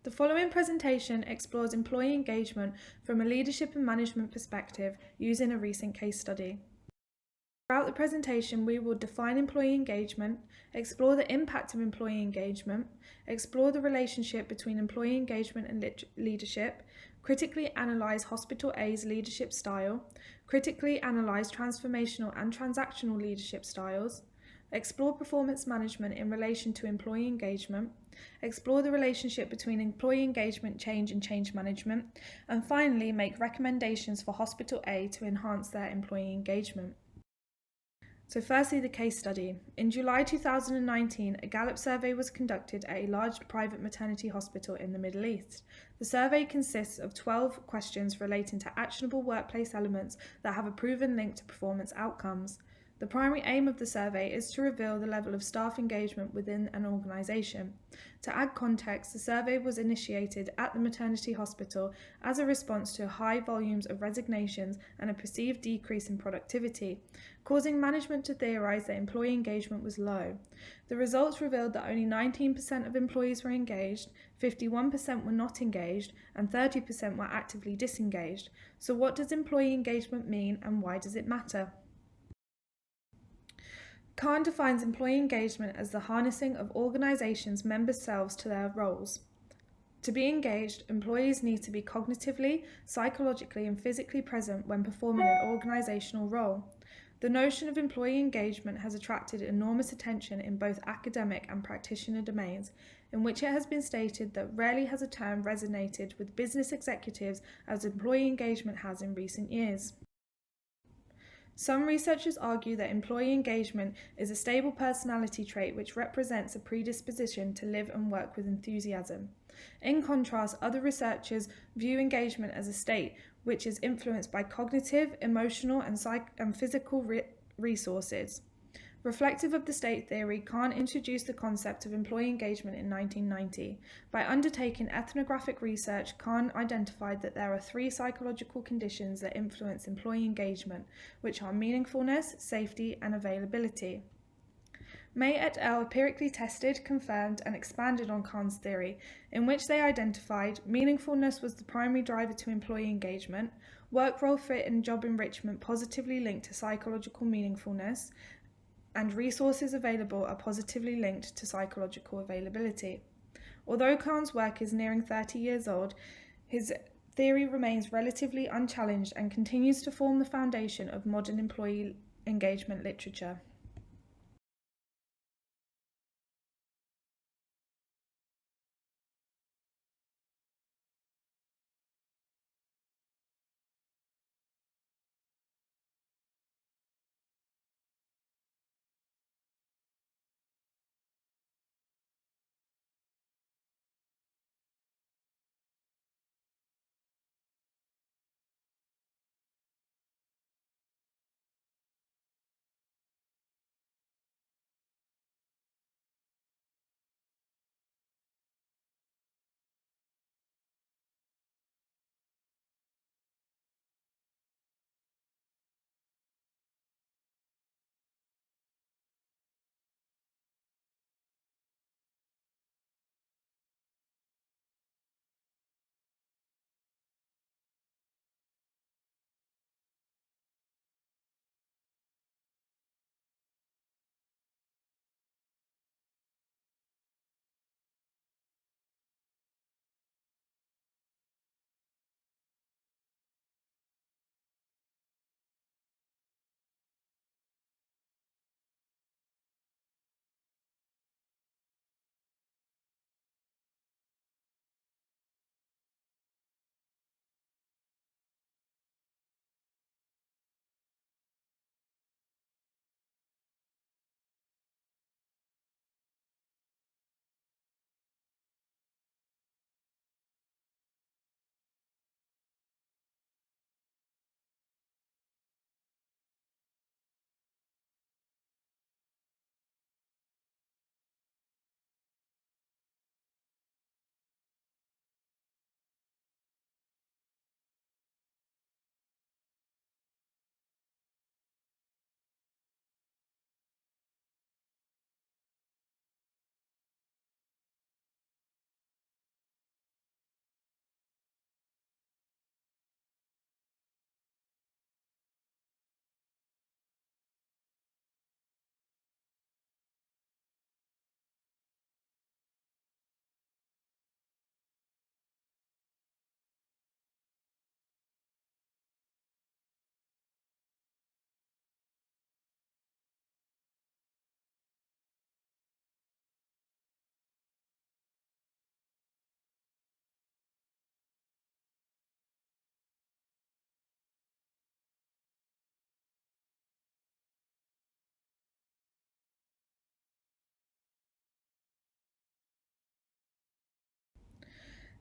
The following presentation explores employee engagement from a leadership and management perspective using a recent case study. Throughout the presentation, we will define employee engagement, explore the impact of employee engagement, explore the relationship between employee engagement and leadership, critically analyse Hospital A's leadership style, critically analyse transformational and transactional leadership styles, explore performance management in relation to employee engagement, explore the relationship between employee engagement change and change management, and finally make recommendations for Hospital A to enhance their employee engagement. So firstly, the case study. In July 2019, a Gallup survey was conducted at a large private maternity hospital in the Middle East. The survey consists of 12 questions relating to actionable workplace elements that have a proven link to performance outcomes. The primary aim of the survey is to reveal the level of staff engagement within an organisation. To add context, the survey was initiated at the maternity hospital as a response to high volumes of resignations and a perceived decrease in productivity, causing management to theorise that employee engagement was low. The results revealed that only 19% of employees were engaged, 51% were not engaged, and 30% were actively disengaged. So what does employee engagement mean and why does it matter? Kahn defines employee engagement as the harnessing of organisations' members' selves to their roles. To be engaged, employees need to be cognitively, psychologically and physically present when performing an organisational role. The notion of employee engagement has attracted enormous attention in both academic and practitioner domains, in which it has been stated that rarely has a term resonated with business executives as employee engagement has in recent years. Some researchers argue that employee engagement is a stable personality trait which represents a predisposition to live and work with enthusiasm. In contrast, other researchers view engagement as a state which is influenced by cognitive, emotional, and physical resources. Reflective of the state theory, Kahn introduced the concept of employee engagement in 1990. By undertaking ethnographic research, Kahn identified that there are 3 psychological conditions that influence employee engagement, which are meaningfulness, safety, and availability. May et al. Empirically tested, confirmed, and expanded on Kahn's theory, in which they identified meaningfulness was the primary driver to employee engagement, work role fit and job enrichment positively linked to psychological meaningfulness, and resources available are positively linked to psychological availability. Although Kahn's work is nearing 30 years old, his theory remains relatively unchallenged and continues to form the foundation of modern employee engagement literature.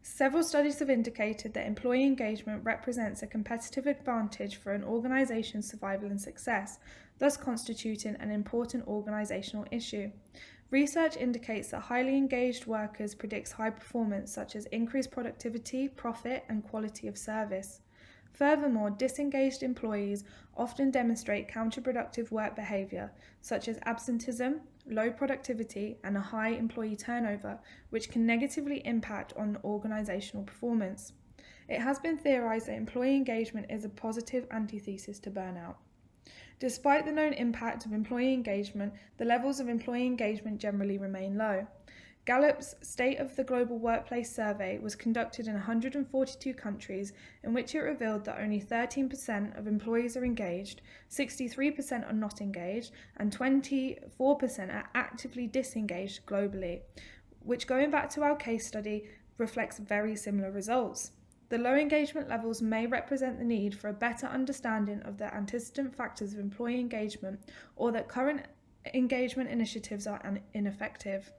Several studies have indicated that employee engagement represents a competitive advantage for an organisation's survival and success, thus constituting an important organisational issue. Research indicates that highly engaged workers predicts high performance such as increased productivity, profit, and quality of service. Furthermore, disengaged employees often demonstrate counterproductive work behaviour, such as absenteeism, low productivity, and a high employee turnover, which can negatively impact on organisational performance. It has been theorised that employee engagement is a positive antithesis to burnout. Despite the known impact of employee engagement, the levels of employee engagement generally remain low. Gallup's State of the Global Workplace Survey was conducted in 142 countries, in which it revealed that only 13% of employees are engaged, 63% are not engaged, and 24% are actively disengaged globally, which, going back to our case study, reflects very similar results. The low engagement levels may represent the need for a better understanding of the antecedent factors of employee engagement, or that current engagement initiatives are ineffective.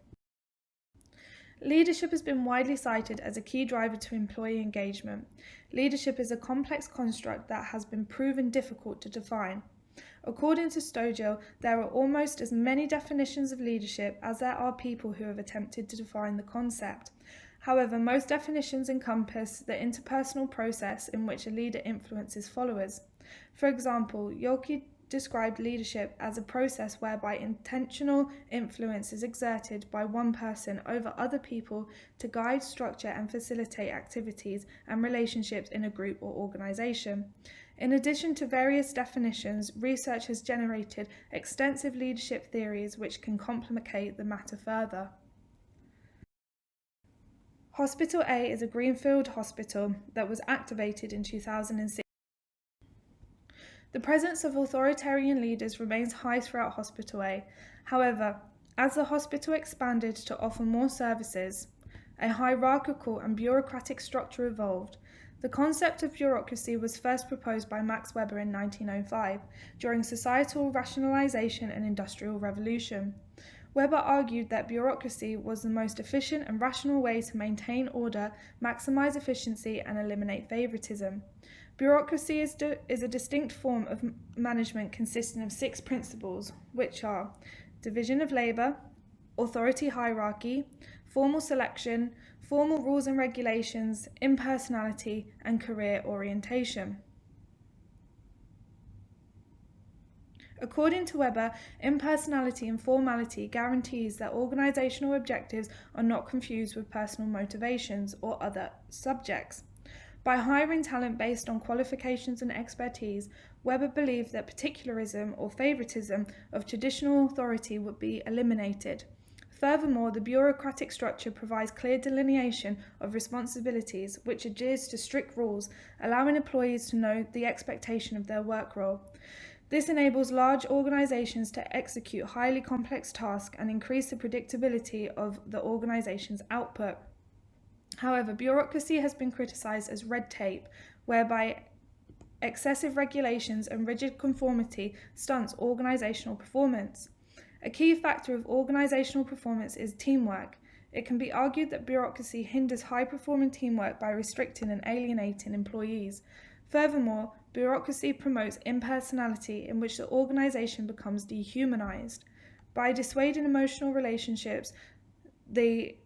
Leadership has been widely cited as a key driver to employee engagement. Leadership is a complex construct that has been proven difficult to define. According to Stogel, there are almost as many definitions of leadership as there are people who have attempted to define the concept. However, most definitions encompass the interpersonal process in which a leader influences followers. For example, Yoelke described leadership as a process whereby intentional influence is exerted by one person over other people to guide, structure, and facilitate activities and relationships in a group or organization. In addition to various definitions, research has generated extensive leadership theories which can complicate the matter further. Hospital A is a greenfield hospital that was activated in 2006. The presence of authoritarian leaders remains high throughout Hospital A. However, as the hospital expanded to offer more services, a hierarchical and bureaucratic structure evolved. The concept of bureaucracy was first proposed by Max Weber in 1905, during societal rationalization and industrial revolution. Weber argued that bureaucracy was the most efficient and rational way to maintain order, maximize efficiency, and eliminate favoritism. Bureaucracy is a distinct form of management consisting of 6 principles, which are division of labour, authority hierarchy, formal selection, formal rules and regulations, impersonality, and career orientation. According to Weber, impersonality and formality guarantees that organisational objectives are not confused with personal motivations or other subjects. By hiring talent based on qualifications and expertise, Weber believed that particularism or favouritism of traditional authority would be eliminated. Furthermore, the bureaucratic structure provides clear delineation of responsibilities, which adheres to strict rules, allowing employees to know the expectation of their work role. This enables large organisations to execute highly complex tasks and increase the predictability of the organisation's output. However, bureaucracy has been criticised as red tape, whereby excessive regulations and rigid conformity stunts organisational performance. A key factor of organisational performance is teamwork. It can be argued that bureaucracy hinders high-performing teamwork by restricting and alienating employees. Furthermore, bureaucracy promotes impersonality, in which the organisation becomes dehumanised. By dissuading emotional relationships, the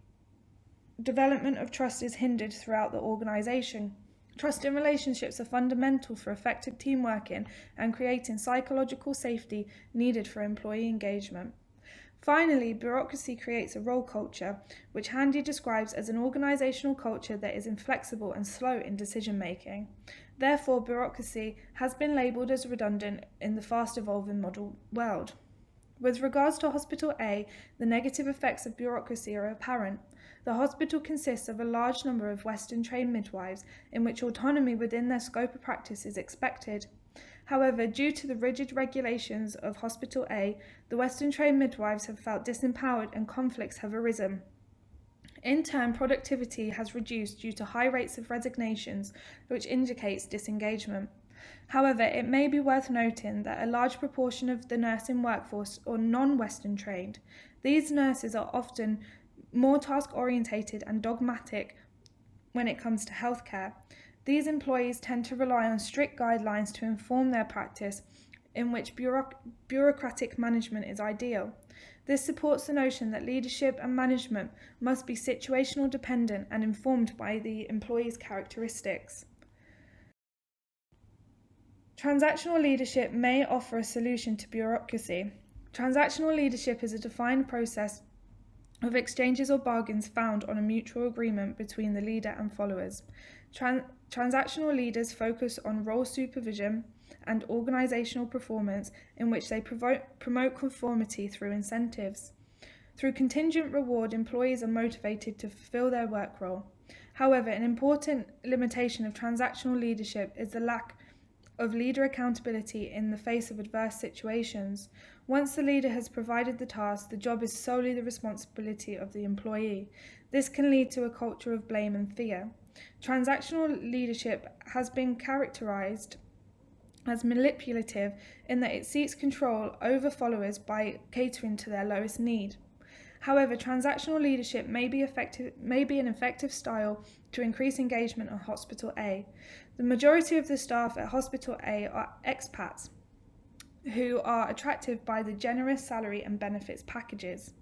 development of trust is hindered throughout the organisation. Trust in relationships are fundamental for effective team working and creating psychological safety needed for employee engagement. Finally, bureaucracy creates a role culture, which Handy describes as an organisational culture that is inflexible and slow in decision-making. Therefore, bureaucracy has been labelled as redundant in the fast-evolving modern world. With regards to Hospital A, the negative effects of bureaucracy are apparent. The hospital consists of a large number of Western-trained midwives, in which autonomy within their scope of practice is expected. However, due to the rigid regulations of Hospital A, the Western-trained midwives have felt disempowered and conflicts have arisen. In turn, productivity has reduced due to high rates of resignations, which indicates disengagement. However, it may be worth noting that a large proportion of the nursing workforce are non-Western trained. These nurses are often more task-orientated and dogmatic, when it comes to healthcare. These employees tend to rely on strict guidelines to inform their practice, in which bureaucratic management is ideal. This supports the notion that leadership and management must be situational dependent and informed by the employee's characteristics. Transactional leadership may offer a solution to bureaucracy. Transactional leadership is a defined process of exchanges or bargains found on a mutual agreement between the leader and followers. Transactional leaders focus on role supervision and organizational performance, in which they promote conformity through incentives. Through contingent reward, employees are motivated to fulfill their work role. However, an important limitation of transactional leadership is the lack of leader accountability in the face of adverse situations. Once the leader has provided the task, the job is solely the responsibility of the employee. This can lead to a culture of blame and fear. Transactional leadership has been characterized as manipulative in that it seeks control over followers by catering to their lowest need. However, transactional leadership may be an effective style to increase engagement at Hospital A. The majority of the staff at Hospital A are expats who are attracted by the generous salary and benefits packages.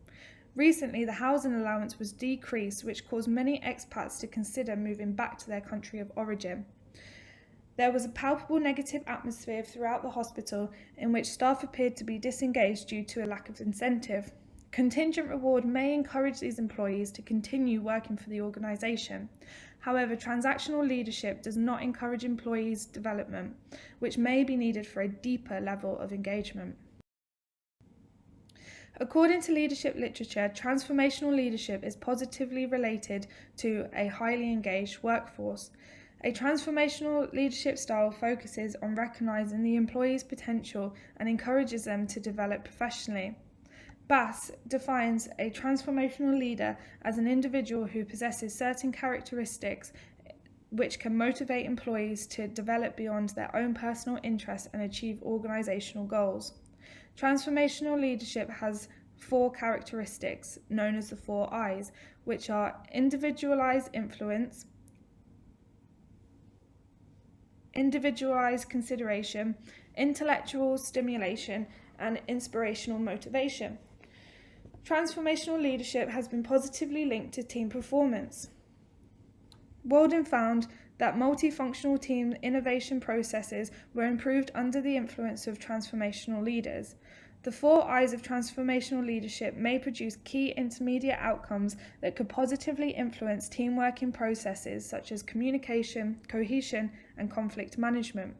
Recently, the housing allowance was decreased, which caused many expats to consider moving back to their country of origin. There was a palpable negative atmosphere throughout the hospital in which staff appeared to be disengaged due to a lack of incentive. Contingent reward may encourage these employees to continue working for the organisation. However, transactional leadership does not encourage employees' development, which may be needed for a deeper level of engagement. According to leadership literature, transformational leadership is positively related to a highly engaged workforce. A transformational leadership style focuses on recognizing the employee's potential and encourages them to develop professionally. Bass defines a transformational leader as an individual who possesses certain characteristics which can motivate employees to develop beyond their own personal interests and achieve organizational goals. Transformational leadership has 4 characteristics, known as the 4 I's, which are individualized influence, individualized consideration, intellectual stimulation, and inspirational motivation. Transformational leadership has been positively linked to team performance. Walden found that multifunctional team innovation processes were improved under the influence of transformational leaders. The 4 I's of transformational leadership may produce key intermediate outcomes that could positively influence team working processes such as communication, cohesion, and conflict management.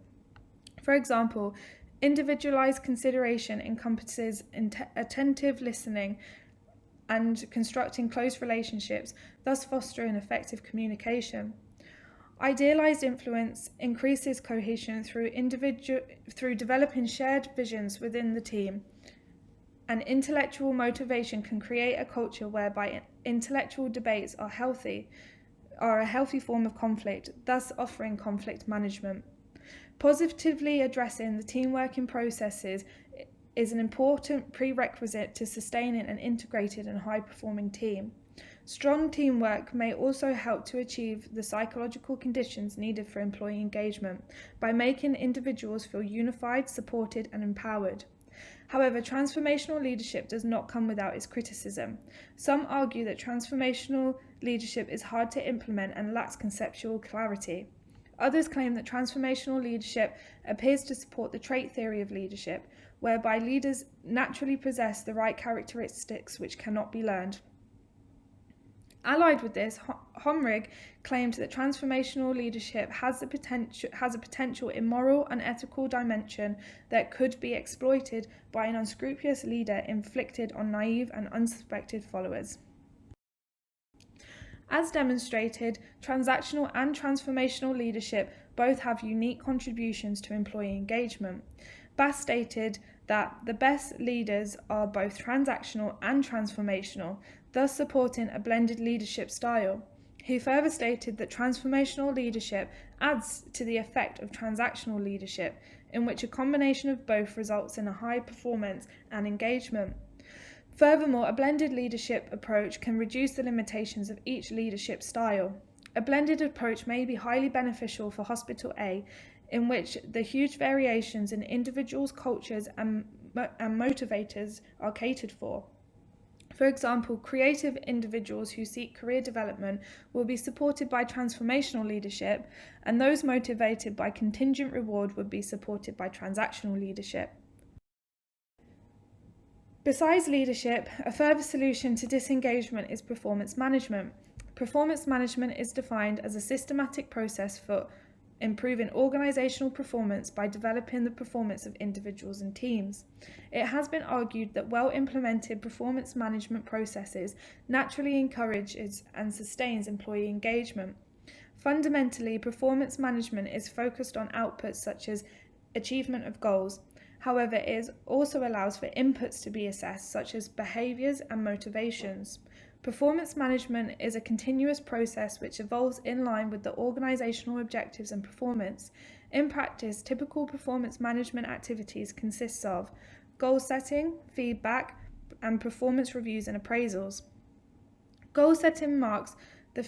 For example, individualized consideration encompasses attentive listening and constructing close relationships, thus fostering effective communication. Idealized influence increases cohesion through developing shared visions within the team. And intellectual motivation can create a culture whereby intellectual debates are a healthy form of conflict, thus offering conflict management. Positively addressing the team working processes is an important prerequisite to sustaining an integrated and high-performing team. Strong teamwork may also help to achieve the psychological conditions needed for employee engagement by making individuals feel unified, supported, and empowered. However, transformational leadership does not come without its criticism. Some argue that transformational leadership is hard to implement and lacks conceptual clarity. Others claim that transformational leadership appears to support the trait theory of leadership, whereby leaders naturally possess the right characteristics which cannot be learned. Allied with this, Homrig claimed that transformational leadership has a potential immoral and ethical dimension that could be exploited by an unscrupulous leader inflicted on naive and unsuspected followers. As demonstrated, transactional and transformational leadership both have unique contributions to employee engagement. Bass stated that the best leaders are both transactional and transformational, thus supporting a blended leadership style. He further stated that transformational leadership adds to the effect of transactional leadership, in which a combination of both results in a high performance and engagement. Furthermore, a blended leadership approach can reduce the limitations of each leadership style. A blended approach may be highly beneficial for Hospital A, in which the huge variations in individuals' cultures and motivators are catered for. For example, creative individuals who seek career development will be supported by transformational leadership, and those motivated by contingent reward would be supported by transactional leadership. Besides leadership, a further solution to disengagement is performance management. Performance management is defined as a systematic process for improving organisational performance by developing the performance of individuals and teams. It has been argued that well-implemented performance management processes naturally encourages and sustains employee engagement. Fundamentally, performance management is focused on outputs such as achievement of goals. However, it also allows for inputs to be assessed, such as behaviours and motivations. Performance management is a continuous process which evolves in line with the organisational objectives and performance. In practice, typical performance management activities consists of goal setting, feedback, and performance reviews and appraisals. Goal setting marks the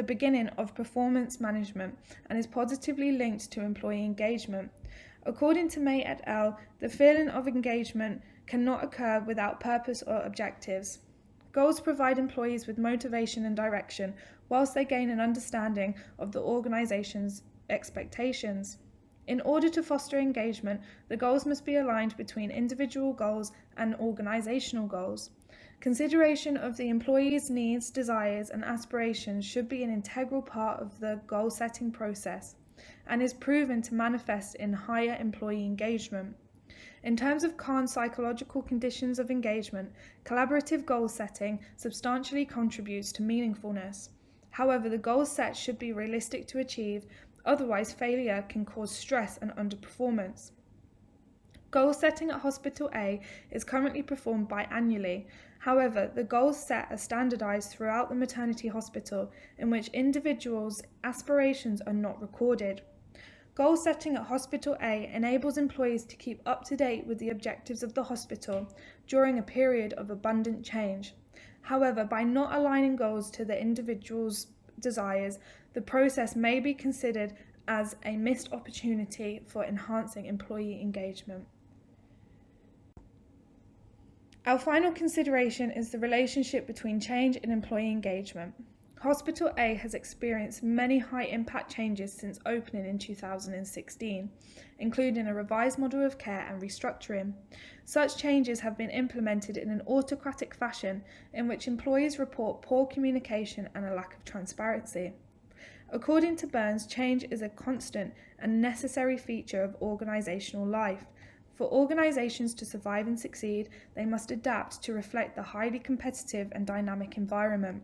beginning of performance management and is positively linked to employee engagement. According to May et al., the feeling of engagement cannot occur without purpose or objectives. Goals provide employees with motivation and direction, whilst they gain an understanding of the organisation's expectations. In order to foster engagement, the goals must be aligned between individual goals and organisational goals. Consideration of the employee's needs, desires, and aspirations should be an integral part of the goal-setting process and is proven to manifest in higher employee engagement. In terms of Kahn's psychological conditions of engagement, collaborative goal setting substantially contributes to meaningfulness. However, the goals set should be realistic to achieve, otherwise failure can cause stress and underperformance. Goal setting at Hospital A is currently performed biannually. However, the goals set are standardised throughout the maternity hospital, in which individuals' aspirations are not recorded. Goal setting at Hospital A enables employees to keep up to date with the objectives of the hospital during a period of abundant change. However, by not aligning goals to the individual's desires, the process may be considered as a missed opportunity for enhancing employee engagement. Our final consideration is the relationship between change and employee engagement. Hospital A has experienced many high-impact changes since opening in 2016, including a revised model of care and restructuring. Such changes have been implemented in an autocratic fashion in which employees report poor communication and a lack of transparency. According to Burns, change is a constant and necessary feature of organisational life. For organisations to survive and succeed, they must adapt to reflect the highly competitive and dynamic environment.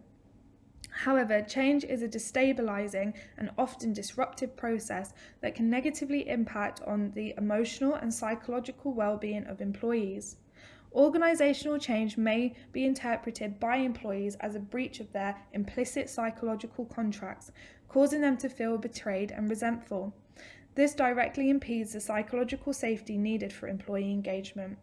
However, change is a destabilising and often disruptive process that can negatively impact on the emotional and psychological well-being of employees. Organisational change may be interpreted by employees as a breach of their implicit psychological contracts, causing them to feel betrayed and resentful. This directly impedes the psychological safety needed for employee engagement.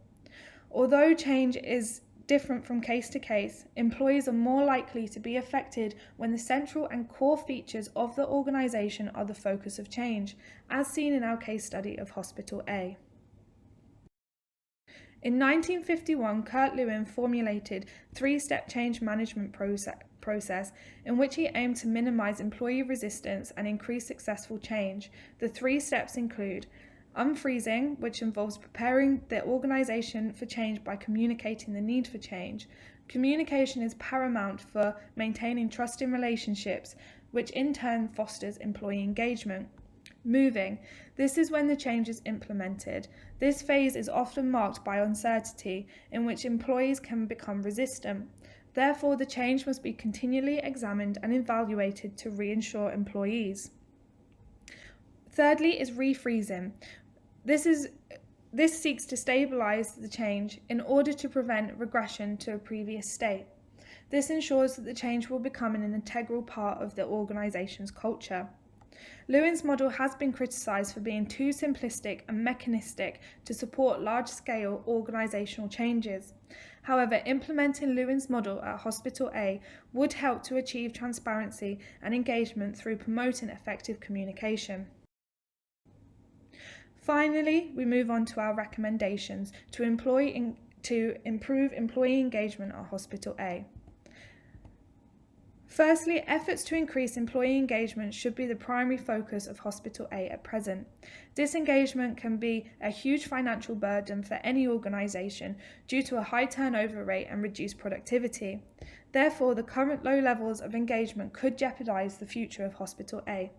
Although change is different from case to case, employees are more likely to be affected when the central and core features of the organisation are the focus of change, as seen in our case study of Hospital A. In 1951, Kurt Lewin formulated three-step change management process in which he aimed to minimise employee resistance and increase successful change. The three steps include unfreezing, which involves preparing the organisation for change by communicating the need for change. Communication is paramount for maintaining trusting relationships, which in turn fosters employee engagement. Moving. This is when the change is implemented. This phase is often marked by uncertainty, in which employees can become resistant. Therefore, the change must be continually examined and evaluated to reassure employees. Thirdly is refreezing. This seeks to stabilise the change in order to prevent regression to a previous state. This ensures that the change will become an integral part of the organisation's culture. Lewin's model has been criticised for being too simplistic and mechanistic to support large-scale organisational changes. However, implementing Lewin's model at Hospital A would help to achieve transparency and engagement through promoting effective communication. Finally, we move on to our recommendations to improve employee engagement at Hospital A. Firstly, efforts to increase employee engagement should be the primary focus of Hospital A at present. Disengagement can be a huge financial burden for any organisation due to a high turnover rate and reduced productivity. Therefore, the current low levels of engagement could jeopardise the future of Hospital A.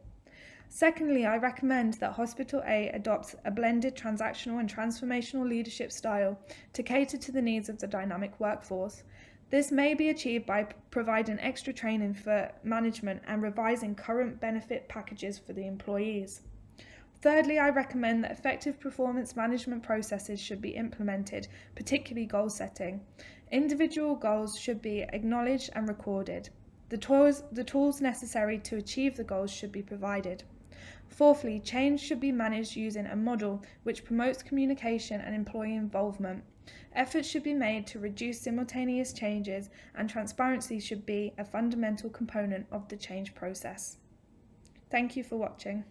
Secondly, I recommend that Hospital A adopts a blended transactional and transformational leadership style to cater to the needs of the dynamic workforce. This may be achieved by providing extra training for management and revising current benefit packages for the employees. Thirdly, I recommend that effective performance management processes should be implemented, particularly goal setting. Individual goals should be acknowledged and recorded. The tools necessary to achieve the goals should be provided. Fourthly, change should be managed using a model which promotes communication and employee involvement. Efforts should be made to reduce simultaneous changes, and transparency should be a fundamental component of the change process. Thank you for watching.